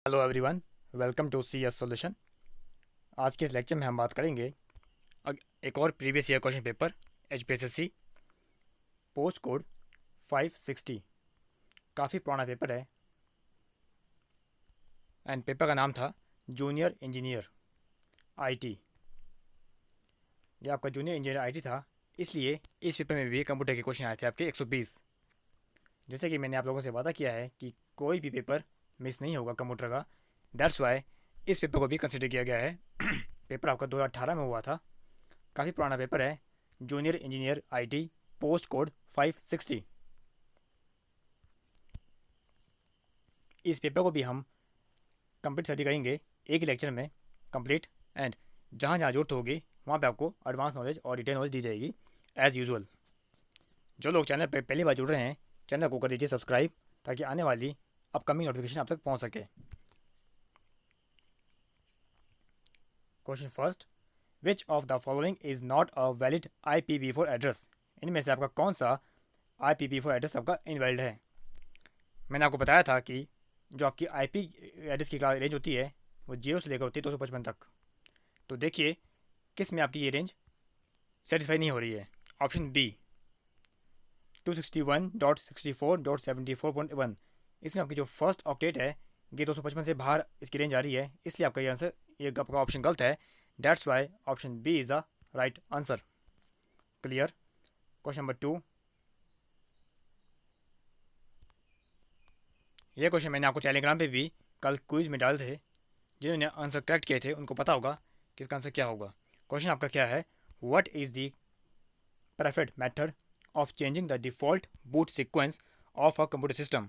Hello everyone, welcome to C S solution. आज के इस लेक्चर में हम बात करेंगे एक और previous year question paper H P S S C post code 560। काफ़ी पुराना पेपर है एंड पेपर का नाम था जूनियर इंजीनियर आईटी। यह आपका जूनियर इंजीनियर आईटी था, इसलिए इस पेपर में भी कंप्यूटर के क्वेश्चन आए थे आपके 120। जैसे कि मैंने आप लोगों से वादा किया है कि कोई भी पेपर मिस नहीं होगा कंप्यूटर का, दैट्स वाई इस पेपर को भी कंसिडर किया गया है। पेपर आपका 2018 में हुआ था, काफ़ी पुराना पेपर है। Junior engineer IT post code 560। इस पेपर को भी हम कंप्लीट स्टडी करेंगे एक ही लेक्चर में कंप्लीट, एंड जहाँ जहाँ जरूरत होगी वहाँ पे आपको एडवांस नॉलेज और डिटेल नॉलेज दी जाएगी एज़ यूजुअल। जो लोग चैनल पर पहली बार जुड़ रहे हैं, चैनल को कर दीजिए सब्सक्राइब ताकि आने वाली अपकमिंग नोटिफिकेशन आप तक पहुँच सके। Question first, which of the following is not a valid IPv4 address. इनमें से आपका कौन सा IPv4 एड्रेस आपका इनवैलिड है। मैंने आपको बताया था कि जो आपकी IP एड्रेस की रेंज होती है वो 0 से लेकर होती है 255 तक। तो देखिए किस में आपकी ये रेंज सेटिस्फाई नहीं हो रही है। ऑप्शन बी 261.64.74.1, इसमें आपकी जो फर्स्ट ऑक्टेट है ये 255 से बाहर इसकी रेंज आ रही है, इसलिए आपका ये आंसर, ये आपका ऑप्शन गलत है। That's why option B is the right answer. Clear. Question number 2, ये क्वेश्चन मैंने आपको टेलीग्राम पे भी कल क्विज में डाले थे। जिन्होंने आंसर करेक्ट किए थे उनको पता होगा कि इसका आंसर क्या होगा। क्वेश्चन आपका क्या है, what is the preferred method of changing the default boot sequence of a computer system.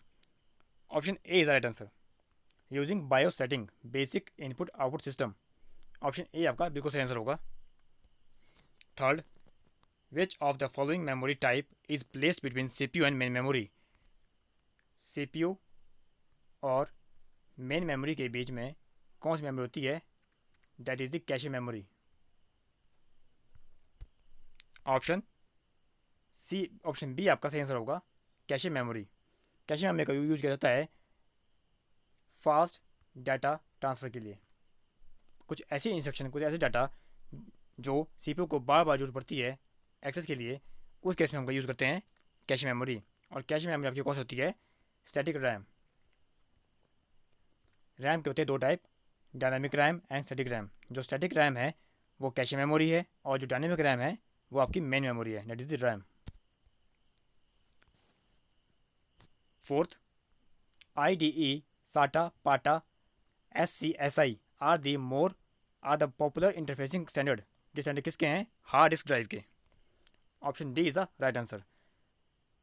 Option A is the right answer. Using BIOS setting, basic input output system. Option A आपका बिल्कुल सही answer होगा। Third, which of the following memory type is placed between CPU and main memory? CPU और main memory के बीच में कौन सी मेमोरी होती है? That is the cache memory. Option C, option B आपका सही आंसर होगा, कैशे मेमोरी। कैशे मेमोरी का यूज किया जाता है फास्ट डाटा ट्रांसफ़र के लिए। कुछ ऐसी इंस्ट्रक्शन, कुछ ऐसे डाटा जो सीपीयू को बार बार जरूरत पड़ती है एक्सेस के लिए, उस केस में हम यूज़ करते हैं कैशे मेमोरी। और कैशे मेमोरी आपकी कौन सी होती है? Static RAM. रैम के होते हैं दो type, dynamic RAM and static RAM. जो स्टैटिक रैम है वो कैशे मेमोरी है, और जो डायनामिक रैम है वो आपकी मेन मेमोरी है, that is the RAM. Fourth, IDE, SATA, PATA, SCSI are the popular interfacing standard. ये स्टैंडर्ड किसके हैं? हार्ड डिस्क ड्राइव के। Option D is the right answer.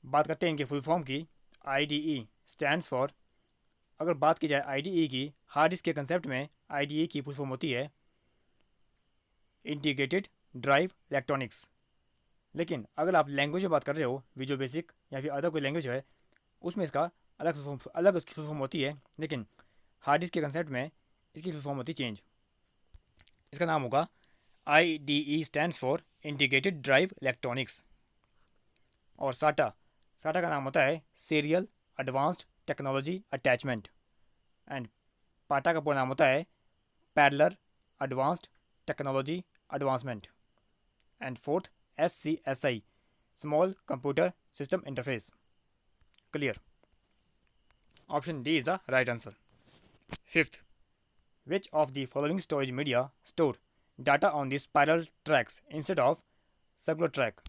बात करते हैं इनकी फुल फॉर्म की। IDE स्टैंड्स फॉर, अगर बात की जाए IDE की हार्ड डिस्क के कंसेप्ट में, IDE की फुल फॉर्म होती है इंटीग्रेटेड ड्राइव इलेक्ट्रॉनिक्स। लेकिन अगर आप लैंग्वेज में बात कर रहे हो, विजुअल बेसिक या फिर अदर कोई लैंग्वेज है, उसमें इसका अलग उसकी फुल फॉर्म होती है। लेकिन हार्ड डिस्क के कंसेप्ट में इसकी फुल फॉर्म होती है चेंज। इसका नाम होगा IDE stands for integrated drive electronics. और साटा का नाम होता है serial advanced technology attachment. And पाटा का पूरा नाम होता है parallel advanced technology advancement. And fourth, SCSI small computer system interface. Clear. Option D is the right answer. Fifth, which of the following storage media store data on the spiral tracks instead of circular track.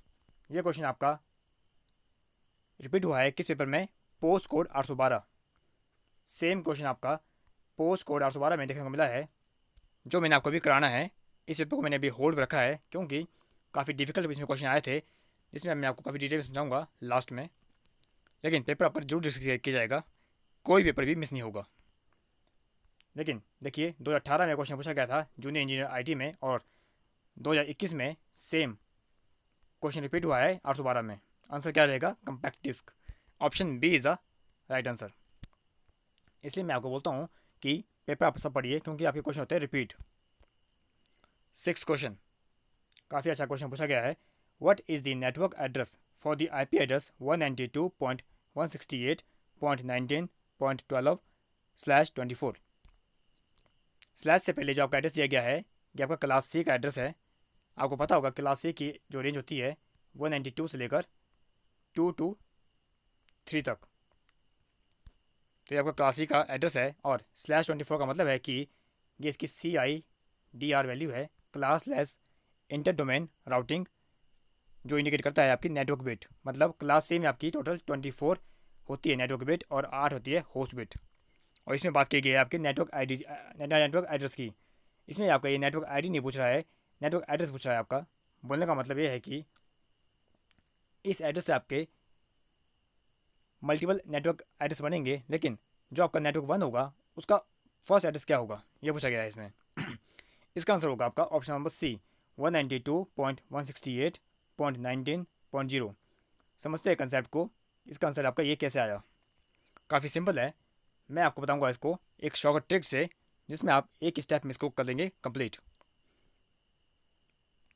ये question आपका repeat हुआ है किस paper में? Post code 812। Same question आपका post code 812 में देखने को मिला है, जो मैंने आपको अभी कराना है। इस पेपर को मैंने अभी होल्ड पर रखा है क्योंकि काफ़ी डिफिकल्ट इसमें क्वेश्चन आए थे, जिसमें मैं आपको काफ़ी डिटेल में समझाऊंगा लास्ट में। लेकिन पेपर आपका जरूर डिस्कस किया जाएगा, कोई पेपर भी मिस नहीं होगा। लेकिन देखिए 2018 में क्वेश्चन पूछा गया था जूनियर इंजीनियर आईटी में, और 2021 में सेम क्वेश्चन रिपीट हुआ है 812 में। आंसर क्या रहेगा? Compact disc. Option B is the right answer. इसलिए मैं आपको बोलता हूँ कि पेपर आप सब पढ़िए क्योंकि आपके क्वेश्चन होते हैं रिपीट। सिक्स क्वेश्चन, काफ़ी अच्छा क्वेश्चन पूछा गया है। What is the network address for the IP address 192.168.19.12/24। Slash से पहले जो आपका एड्रेस दिया गया है ये आपका क्लास सी का एड्रेस है। आपको पता होगा क्लास सी की जो रेंज होती है 192 से लेकर 223 तक। तो ये आपका क्लास सी का एड्रेस है। और /24 का मतलब है कि ये इसकी CIDR वैल्यू है, class less inter domain routing, जो इंडिकेट करता है आपकी नेटवर्क बिट। मतलब क्लास सी में आपकी टोटल 24 होती है नेटवर्क बिट और 8 होती है होस्ट बिट। और इसमें बात की गई है आपके नेटवर्क एड्रेस की। इसमें आपका ये नेटवर्क आईडी नहीं पूछ रहा है, नेटवर्क एड्रेस पूछ रहा है आपका। बोलने का मतलब ये है कि इस एड्रेस से आपके मल्टीपल नेटवर्क एड्रेस बनेंगे, लेकिन जो आपका नेटवर्क वन होगा उसका फर्स्ट एड्रेस क्या होगा ये पूछा गया है इसमें। इसका आंसर होगा आपका ऑप्शन नंबर सी, 192.168.19.0। समझते हैं कंसेप्ट को। इसका आंसर आपका ये कैसे आया? काफ़ी सिंपल है। मैं आपको बताऊंगा इसको एक शॉर्ट ट्रिक से, जिसमें आप एक स्टेप में इसको कर लेंगे कंप्लीट।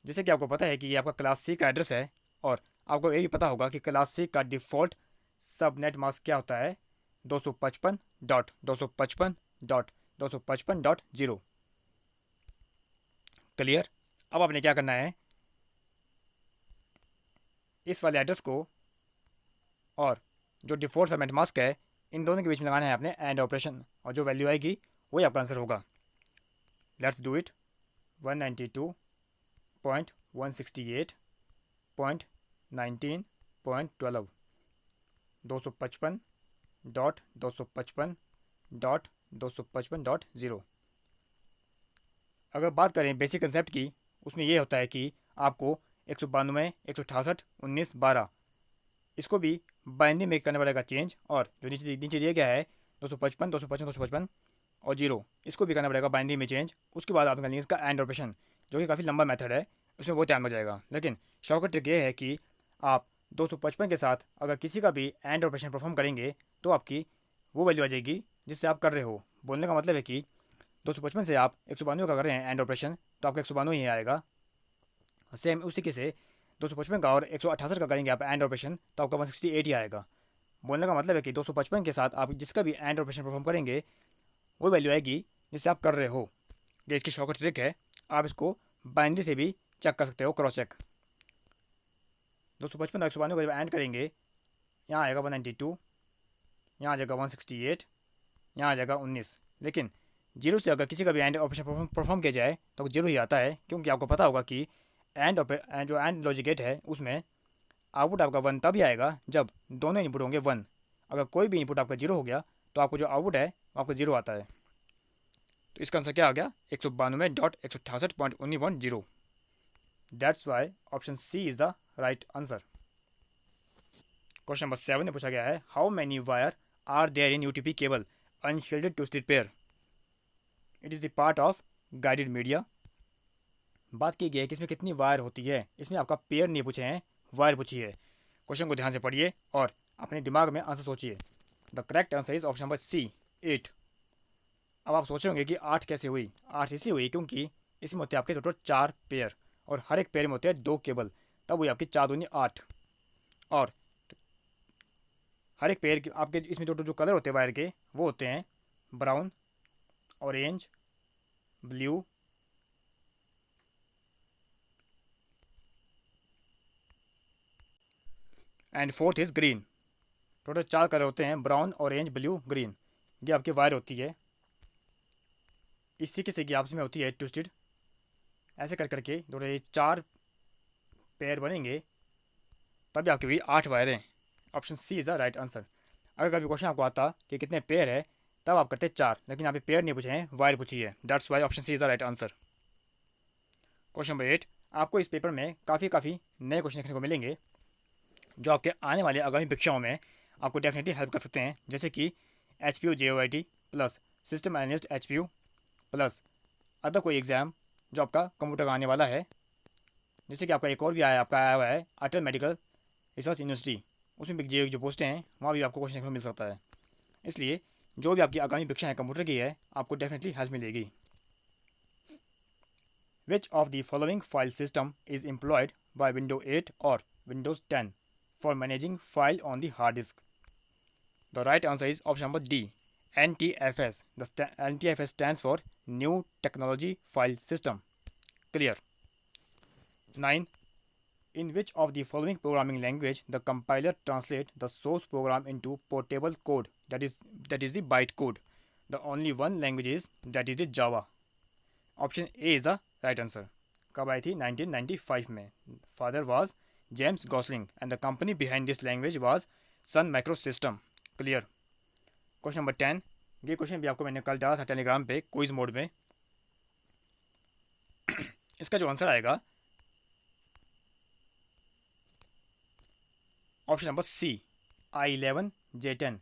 जैसे कि आपको पता है कि ये आपका क्लास सी का एड्रेस है, और आपको ये भी पता होगा कि क्लास सी का डिफ़ॉल्ट सबनेट मास्क क्या होता है, 255.255.255.0। क्लियर? अब आपने क्या करना है, इस वाले एड्रेस को और जो डिफ़ॉल्ट सबनेट मास्क है, इन दोनों के बीच में लगाना है आपने एंड ऑपरेशन, और जो वैल्यू आएगी वही आपका आंसर होगा। Let's do it. 192.168.19.12, 255.255.255.0। अगर बात करें बेसिक कंसेप्ट की, उसमें ये होता है कि आपको 192, 168, 19, 12 इसको भी बाइनरी में करना पड़ेगा चेंज, और जो नीचे नीचे दिया गया है 255, 255, 255 और 0, इसको भी करना पड़ेगा बाइनरी में चेंज। उसके बाद आप निकालेंगे इसका एंड ऑपरेशन, जो कि काफ़ी लंबा मेथड है, उसमें बहुत टाइम लग जाएगा। लेकिन शॉर्टकट ट्रिक ये है कि आप 255 के साथ अगर किसी का भी एंड ऑपरेशन परफॉर्म करेंगे तो आपकी वो वैल्यू आ जाएगी जिससे आप कर रहे हो। बोलने का मतलब है कि 255 से आप 192 का कर रहे हैं एंड ऑपरेशन, तो आपका 192 ही आएगा। सेम उसी तरीके से 255 का और 168 का करेंगे आप एंड ऑपरेशन, तो आपका 168 ही आएगा। बोलने का मतलब है कि 255 के साथ आप जिसका भी एंड ऑपरेशन परफॉर्म करेंगे वो वैल्यू आएगी जिससे आप कर रहे हो। ये इसकी शॉर्टकट ट्रिक है। आप इसको बाइनरी से भी चेक कर सकते हो, क्रॉस चेक। 255 और 192 को जब एंड करेंगे, यहाँ आएगा 192, यहाँ आ जाएगा 168, यहाँ आ जाएगा 19। लेकिन जीरो से अगर किसी का भी एंड ऑपरेशन परफॉर्म किया जाए तो जीरो ही आता है, क्योंकि आपको पता होगा कि जो एंड लॉजिक गेट है उसमें आउटपुट आपका वन तभी आएगा जब दोनों इनपुट होंगे वन। अगर कोई भी इनपुट आपका जीरो हो गया तो आपको जो आउटपुट है वो आपको जीरो आता है। तो इसका आंसर क्या आ गया, 192.168.19.0। That's why option C is the right answer. Question number 7 में पूछा गया है, how many wire are there in UTP cable unshielded twisted pair, it is the part of guided media. बात की गई है कि इसमें कितनी वायर होती है। इसमें आपका पेयर नहीं पूछे हैं, वायर पूछी है। क्वेश्चन को ध्यान से पढ़िए और अपने दिमाग में आंसर सोचिए। The correct answer is option number C, 8। अब आप सोच रहे होंगे कि 8 कैसे हुई। 8 इसलिए हुई क्योंकि इसमें होते हैं आपके टोटल 4 पेयर, और हर एक पेयर में होते हैं 2 केबल, तब हुई आपकी 4 दूनी 8। और हर एक पेयर आपके इसमें टोटल जो कलर होते हैं वायर के वो होते हैं brown, orange, blue, and fourth is green. Total 4 colour होते हैं, ब्राउन, ऑरेंज, ब्लू, ग्रीन। ये आपकी वायर होती है। इस तरीके से कि आपस में होती है ट्विस्टेड। ऐसे कर करके टोटल ये 4 पेयर बनेंगे, तभी आपकी भी 8 वायरें। Option C is the right answer. अगर कभी क्वेश्चन आपको आता कि कितने पेयर है, तब आप करते 4, लेकिन यहाँ पे पेयर नहीं पूछे हैं, वायर पूछी है। That's why option C is the right answer. Question number 8। आपको इस पेपर में काफ़ी नए क्वेश्चन देखने को मिलेंगे, जो आपके आने वाले आगामी परीक्षाओं में आपको डेफिनेटली हेल्प कर सकते हैं। जैसे कि HPU JOIT plus system analyst HPU plus other कोई एग्ज़ाम जो आपका कंप्यूटर का आने वाला है। जैसे कि आपका एक और भी आया हुआ है अटल मेडिकल रिसर्च यूनिवर्सिटी, उसमें भी जो पोस्टें हैं वहाँ भी आपको क्वेश्चन देखने को मिल सकता है। इसलिए जो भी आपकी आगामी परीक्षा है कंप्यूटर की है, आपको डेफिनेटली हेल्प मिलेगी। विच of the following file system is employed by Windows 8 और Windows 10 for managing file on the hard disk? The right answer is option number D, NTFS. The NTFS stands for New Technology File System. Clear. 9. In which of the following programming language the compiler translate the source program into portable code, that is the bytecode? The only one language is that is the Java. Option A is the right answer. कब आई थी? 1995 में. Father was James Gosling and the company behind this language was Sun micro system. Clear. Question number 10. ये question भी आपको मैंने कल डाला था टेलीग्राम पे क्विज मोड में. इसका जो आंसर आएगा ऑप्शन नंबर सी, I11 J10.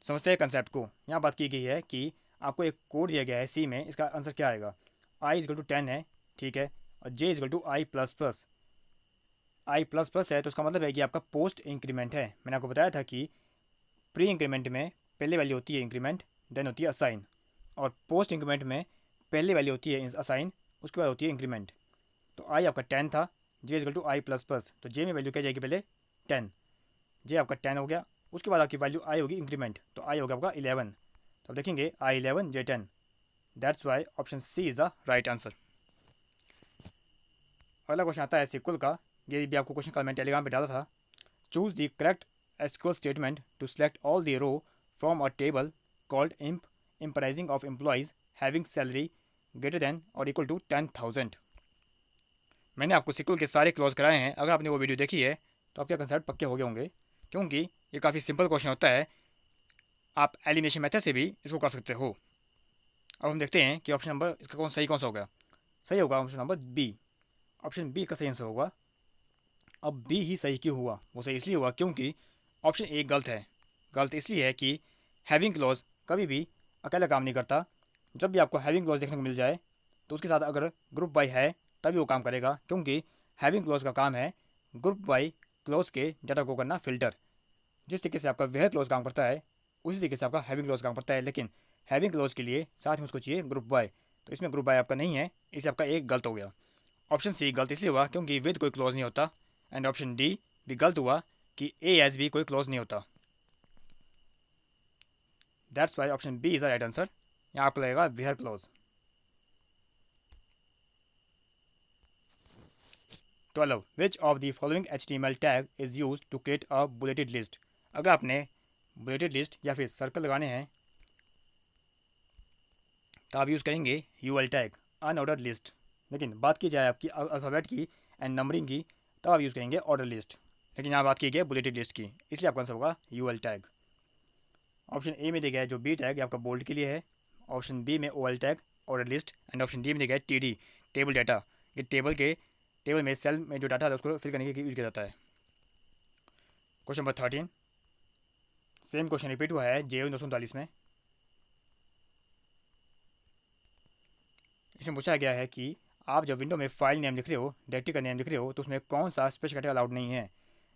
समझते हैं कंसेप्ट को. यहाँ बात की गई है कि आपको एक कोड दिया गया है सी में. इसका आंसर क्या आएगा? I=10 है, ठीक है, और J=I++. I++ है तो उसका मतलब है कि आपका पोस्ट इंक्रीमेंट है. मैंने आपको बताया था कि प्री इंक्रीमेंट में पहले वैल्यू होती है इंक्रीमेंट, देन होती है असाइन, और पोस्ट इंक्रीमेंट में पहले वैल्यू होती है असाइन, उसके बाद होती है इंक्रीमेंट. तो आई आपका 10 था, J=I++, तो J में वैल्यू क्या जाएगी? पहले 10. J आपका 10 हो गया, उसके बाद आपकी वैल्यू आई होगी इंक्रीमेंट, तो आई होगा आपका 11. तो अब देखेंगे I11 J10. That's why option C is the right answer. अगला क्वेश्चन आता है SQL का. ये भी आपको क्वेश्चन कल मैंने टेलीग्राम पे डाला था. Choose the correct SQL statement to select all the row from a table called इम्पराइजिंग of employees having salary greater than or equal to 10,000. मैंने आपको SQL के सारे क्लॉज कराए हैं. अगर आपने वो वीडियो देखी है तो आपके कंसेप्ट पक्के हो गए होंगे, क्योंकि ये काफ़ी सिंपल क्वेश्चन होता है. आप एलिमिनेशन मेथड से भी इसको कर सकते हो. अब हम देखते हैं कि ऑप्शन नंबर इसका कौन सा होगा. सही होगा option number B. Option B का सही आंसर होगा. अब बी ही सही क्यों हुआ? वो सही इसलिए हुआ क्योंकि ऑप्शन ए गलत है. गलत इसलिए है कि हैविंग क्लॉज कभी भी अकेला काम नहीं करता. जब भी आपको हैविंग क्लॉज देखने को मिल जाए तो उसके साथ अगर ग्रुप बाई है तभी वो काम करेगा, क्योंकि हैविंग क्लॉज का काम है ग्रुप बाई क्लॉज के डाटा को करना फिल्टर. जिस तरीके से आपका वेयर क्लॉज काम करता है उसी तरीके से आपका हैविंग क्लॉज काम करता है, लेकिन हैविंग क्लॉज के लिए साथ में उसको चाहिए ग्रुप बाय. तो इसमें ग्रुप बाय आपका नहीं है, इसलिए आपका एक गलत हो गया. ऑप्शन सी गलत इसलिए हुआ क्योंकि विद कोई क्लॉज नहीं होता. एंड ऑप्शन डी भी गलत हुआ कि ए एस बी कोई क्लॉज नहीं होता. That's why option B is the right answer. यहाँ आपको लगेगा where clause. 12. Which of the following HTML tag is use to create a bulleted list. अगर आपने बुलेटेड लिस्ट या फिर सर्कल लगाने हैं तो आप यूज़ करेंगे UL टैग, अनऑर्डर लिस्ट. लेकिन बात की जाए आपकी अल्फ़ाबेट की एंड नंबरिंग की तो आप यूज़ करेंगे ऑर्डर लिस्ट. लेकिन यहाँ बात की गई बुलेटेड लिस्ट की, इसलिए आपका आंसर होगा UL टैग. ऑप्शन ए में दिया गया है जो बी टैग आपका बोल्ड के लिए है. ऑप्शन बी में OL tag order list. And option D में दिया गया है TD टेबल डाटा. ये टेबल में सेल में जो डाटा है उसको फिल करने के लिए यूज़ किया जाता है. Question number 13. Same question repeat हुआ है JU 239 में. इसमें पूछा गया है कि आप जब विंडो में फाइल नेम लिख रहे हो, डायरेक्टरी का नेम लिख रहे हो, तो उसमें कौन सा स्पेशल कैरेक्टर अलाउड नहीं है.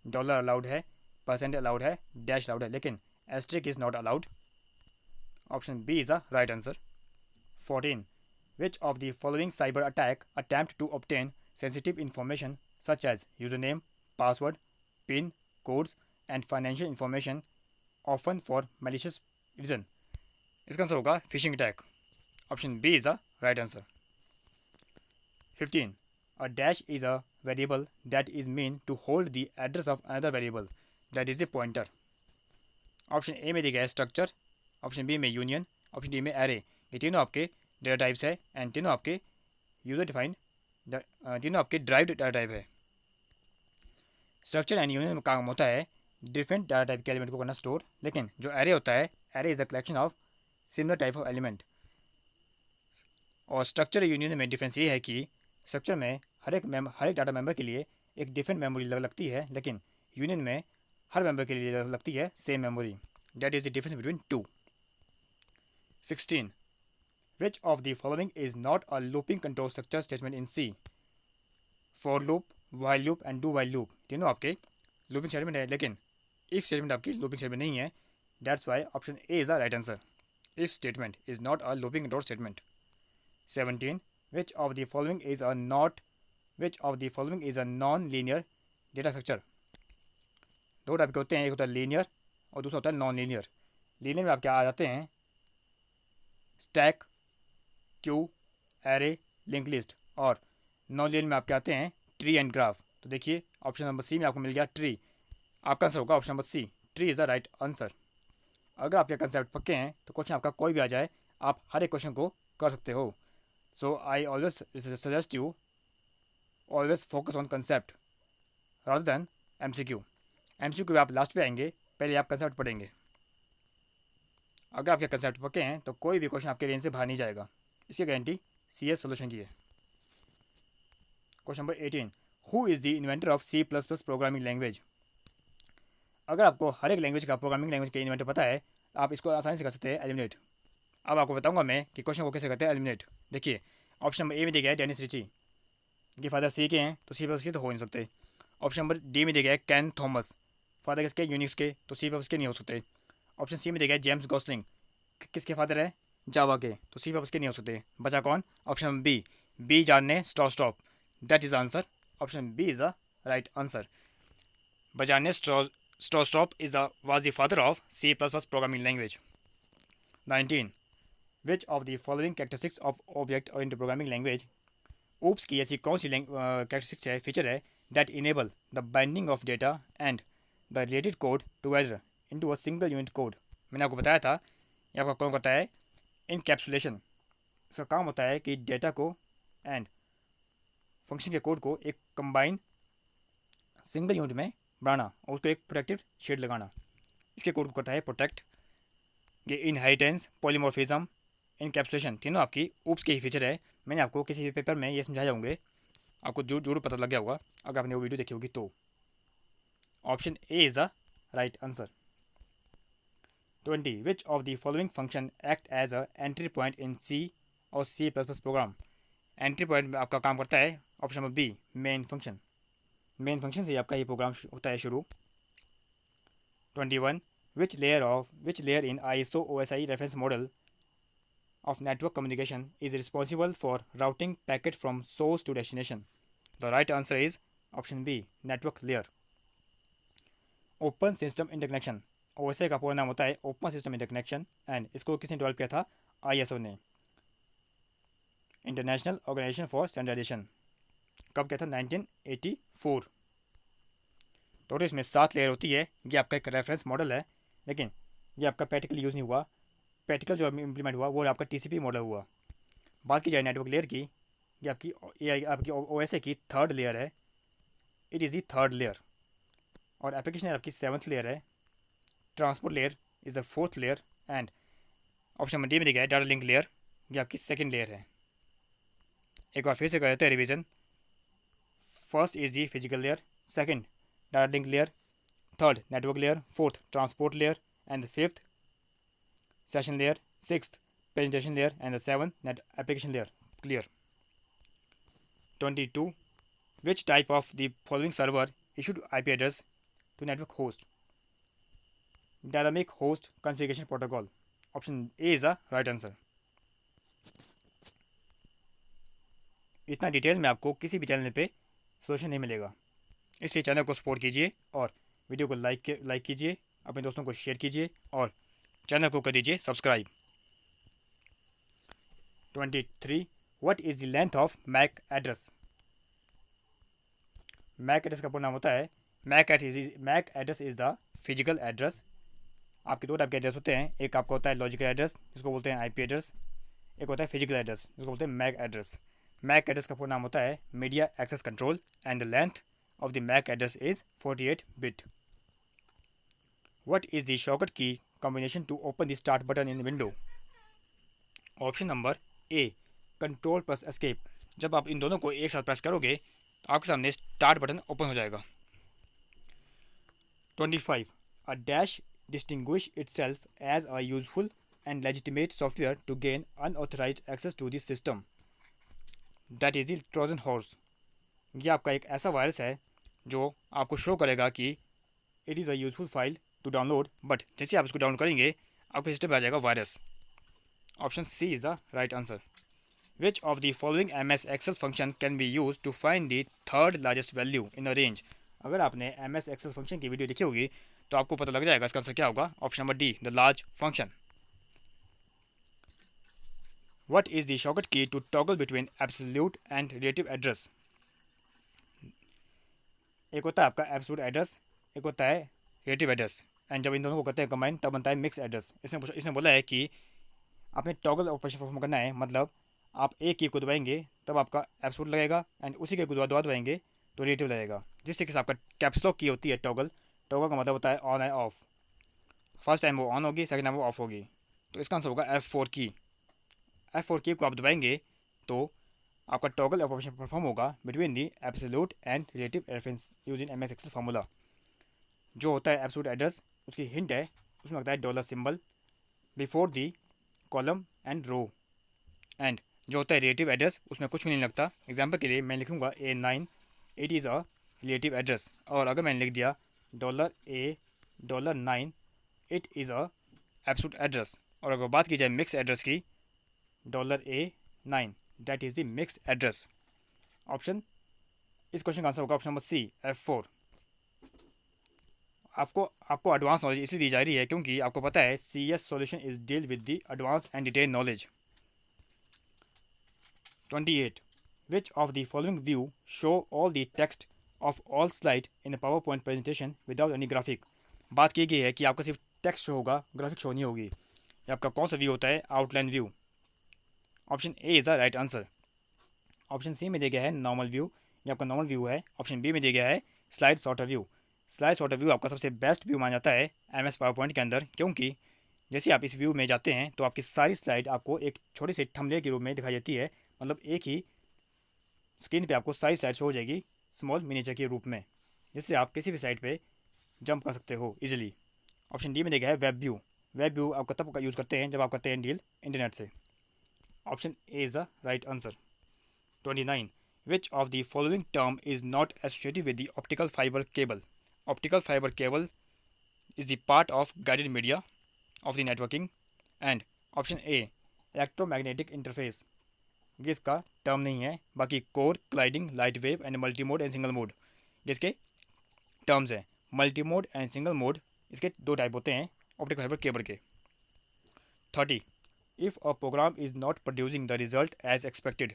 डॉलर अलाउड है, परसेंट अलाउड है, डैश अलाउड है, लेकिन asterisk is not allowed. Option B is the right answer. 14. Which of the following cyber attack attempt to obtain sensitive information such as user name, password, pin codes and financial information often for malicious reason. इसका answer होगा phishing attack. Option B is the right answer. 15. A dash is a variable that is meant to hold the address of another variable, that is the pointer. Option A में दिया गया है structure, option B में union, option D में array. ये तीनों आपके data types है एंड तीनों आपके यूजर डिफाइंड, तीनों आपके ड्राइव्ड डाटा टाइप है. स्ट्रक्चर एंड यूनियन में काम होता है डिफरेंट डाटा टाइप के एलिमेंट को करना स्टोर, लेकिन जो एरे होता है, array is a collection of similar type of element. और स्ट्रक्चर यूनियन में डिफरेंस ये है कि स्ट्रक्चर में हर एक डाटा मेंबर के लिए एक डिफरेंट मेमोरी लगती है, लेकिन यूनियन में हर मेंबर के लिए लगती है same memory. That is the difference between two. 16. Which of the following is not a looping control structure statement in C. For loop, while loop and do while loop तीनों आपके looping statement है, लेकिन if statement आपकी looping statement नहीं है. That's why option A is the right answer. If statement is not a looping control statement. 17. Which of the following is a non-linear data structure. दो type के होते हैं, एक होता है लीनियर और दूसरा होता है नॉन लीनियर. लीनियर में आप क्या आ जाते हैं stack, Q, array, link list, और नॉन लीनियर में आपके आते हैं ट्री एंड ग्राफ। तो देखिए ऑप्शन नंबर सी में आपको मिल गया ट्री। आपका आंसर होगा option number C, tree is the right answer. अगर आपके कंसेप्ट पक्के हैं तो क्वेश्चन आपका कोई भी आ जाए आप हर एक क्वेश्चन को कर सकते हो। So I always suggest you always focus on concept rather than MCQ. MCQ आप लास्ट पे आएंगे, पहले आप कंसेप्ट पढ़ेंगे। अगर आपके कंसेप्ट पक्के हैं तो कोई भी क्वेश्चन आपके रेंज से बाहर नहीं जाएगा, इसकी गारंटी CS सोल्यूशन की है। Question number 18, who is the inventor of C++ programming language. अगर आपको हर एक लैंग्वेज का प्रोग्रामिंग लैंग्वेज का इन्वेंटर पता है आप इसको आसानी से कर सकते हैं एलिमिनेट। अब आपको बताऊंगा मैं कि क्वेश्चन को कैसे करते हैं एलिमिनेट। देखिए ऑप्शन नंबर ए में दिया गया है डेनिस रिची, ये फादर सी के हैं तो C++ के तो हो नहीं सकते। ऑप्शन नंबर डी में दिया गया है कैन थॉमस, फादर किसके यूनिक्स के, तो C++ के नहीं हो सकते। ऑप्शन सी में दिया गया है जेम्स गॉसलिंग, किसके फादर है, जावा के, तो C++ के नहीं हो सकते। बचा कौन, ऑप्शन नंबर बी जॉन ने stop, that is answer. Option B is the right answer. बजान ने stop is the was the father of C++ programming language. 19, which of the following characteristics of object oriented programming language. Oops की ऐसी कौन सी characteristics है, feature है that enable the binding of data and the related code together into a single unit code. मैंने आपको बताया था ये आपका कौन करता है, इनकैप्सुलेशन। इसका काम होता है कि डेटा को एंड फंक्शन के कोड को एक कंबाइन सिंगल यूनिट में बनाना और उसको एक प्रोटेक्टिव शेड लगाना। इसके कोड को करता है प्रोटेक्ट। ये इनहेरिटेंस, पॉलीमॉर्फिज्म, इनकैप्सुलेशन तीनों आपकी ऊप्स के ही फीचर है। मैंने आपको किसी भी पेपर में ये समझाए होंगे, आपको जरूर पता लग गया होगा अगर आपने वो वीडियो देखी होगी तो। Option A is the right answer. 20, which of the following function act as a entry point in C और C++ प्रोग्राम। एंट्री पॉइंट आपका काम करता है option number B main function. Main function से आपका ये प्रोग्राम होता है शुरू। 21, which layer in ISO OSI reference model of network communication is responsible for routing packet from source to destination. The right answer is option B, network layer. Open System Interconnection, OSI का पूरा नाम होता है Open System Interconnection and इसको किसने develop किया था, ISO ने, इंटरनेशनल ऑर्गेनाइजेशन फॉर स्टैंडर्डाइजेशन। कब किया था, 1984। टोटल इसमें 7 लेयर होती है। ये आपका एक रेफरेंस मॉडल है, लेकिन ये आपका प्रैक्टिकली यूज़ नहीं हुआ। प्रैक्टिकल जो इम्प्लीमेंट हुआ वो आपका TCP मॉडल हुआ। बात की जाए नेटवर्क लेयर की, ये आपकी OSI की थर्ड लेयर है, it is the third layer. और एप्लीकेशन लेयर आपकी 7th लेयर है। Transport layer is the 4th layer and option number D में दिया है डाटा लिंक लेयर, ये आपकी 2nd लेयर है। एक बार फिर से कर देते हैं revision. First is the physical layer, second data link layer, third network layer, fourth transport layer and fifth session layer, sixth presentation layer, and the 7th net application layer. Clear. 22, which type of the following server issued IP address to network host? Dynamic host configuration protocol. Option A is the right answer. इतना detail में आपको किसी भी channel पे solution नहीं मिलेगा, इसलिए channel को सपोर्ट कीजिए और वीडियो को लाइक कीजिए, अपने दोस्तों को शेयर कीजिए और चैनल को कर दीजिए subscribe. 23, what is the length of MAC address? MAC address का पूरा नाम होता है MAC address is the physical address. आपके दो टाइप के एड्रेस होते हैं, एक आपका होता है लॉजिकल एड्रेस जिसको बोलते हैं IP एड्रेस, एक होता है फिजिकल एड्रेस जिसको बोलते हैं MAC एड्रेस। MAC एड्रेस का पूरा नाम होता है media access control and the length of the MAC address is 48 bit. What is the shortcut key combination to open the start button in the window? Option number A control plus escape. जब आप इन दोनों को एक साथ press करोगे तो आपके सामने स्टार्ट बटन ओपन हो जाएगा। 25, a dash distinguish itself as a useful and legitimate software to gain unauthorised access to the system, that is the Trojan horse. ये आपका एक ऐसा वायरस है जो आपको शो करेगा कि it is a useful file to download, but जैसे आप इसको डाउनलोड करेंगे आपके सिस्टम में आ जाएगा virus. Option C is the right answer. Which of the following MS Excel function can be use to find the third largest value in a range. अगर आपने MS Excel फंक्शन की video देखी होगी तो आपको पता लग जाएगा इसका आंसर क्या होगा। Option number D the large function. What is the shortcut key to toggle between absolute and relative address? एक होता है आपका एब्सोल्यूट एड्रेस, एक होता है रिलेटिव एड्रेस, एंड जब इन दोनों को करते हैं कंबाइन तब बनता है मिक्स एड्रेस। इसने बोला है कि आपने टॉगल ऑपरेशन परफॉर्म करना है, मतलब आप एक की को दबाएंगे तब आपका एब्सोल्यूट लगेगा, एंड उसी के को दबाएंगे तो रिलेटिव लगेगा। जिस तरीके से आपका कैप्स लॉक की होती है टॉगल, टॉगल का मतलब होता है ऑन है ऑफ। फर्स्ट टाइम वो ऑन होगी, सेकंड टाइम वो ऑफ होगी। तो इसका आंसर होगा F4 की। F4 की को आप दबाएंगे तो आपका टॉगल ऑपरेशन परफॉर्म होगा between the absolute and relative reference using MS Excel formula. जो होता है एब्सोल्यूट एड्रेस, उसकी हिंट है, उसमें लगता है dollar symbol before the column and row. And जो होता है रिलेटिव एड्रेस, उसमें कुछ भी नहीं लगता। एग्जाम्पल के लिए मैं लिखूंगा A9, it is a relative address. और अगर मैंने लिख दिया $A9, it is a absolute address. और अगर बात की जाए मिक्स एड्रेस की, $A9, that is the mix address. Option, इस क्वेश्चन का आंसर होगा ऑप्शन नंबर C, F4। आपको आपको एडवांस नॉलेज इसलिए दी जा रही है क्योंकि आपको पता है CS solution is deal with the advance and detail knowledge. 28. Which of the following view show all the text of all slide in a PowerPoint presentation without any graphic? बात की गई है कि आपका सिर्फ टेक्स्ट शो होगा, graphic show नहीं होगी। ये आपका कौन सा व्यू होता है? Outline view. Option A is the right answer. Option C में दिया गया है नॉर्मल व्यू, ये आपका नॉर्मल व्यू है। ऑप्शन बी में दिया गया है slide sorter view. Slide sorter view आपका सबसे बेस्ट व्यू माना जाता है MS पावर पॉइंट के अंदर, क्योंकि जैसे आप इस व्यू में जाते हैं तो आपकी सारी स्लाइड आपको एक छोटे से थंबनेल के रूप में दिखाई देती है। मतलब एक ही स्क्रीन पे आपको सारी स्लाइड शो हो जाएगी स्मॉल मिनीचर के रूप में, जिससे आप किसी भी साइड पे जंप कर सकते हो इजीली। ऑप्शन डी में दिया गया है वेब व्यू। वेब व्यू आप तब यूज़ करते हैं जब आप करते हैं डील इंटरनेट से। Option A is the right answer. 29. Which of the following term is not associated with the optical fiber cable? Optical fiber cable is the part of guided media of the networking. And option A, electromagnetic interface, ये इसका term नहीं है। बाकी core, cladding, light wave and multi mode and single mode जिसके terms हैं। Multi mode and single mode इसके दो type होते हैं ऑप्टिकल फाइबर केबल के। 30. If a program is not producing the result as expected,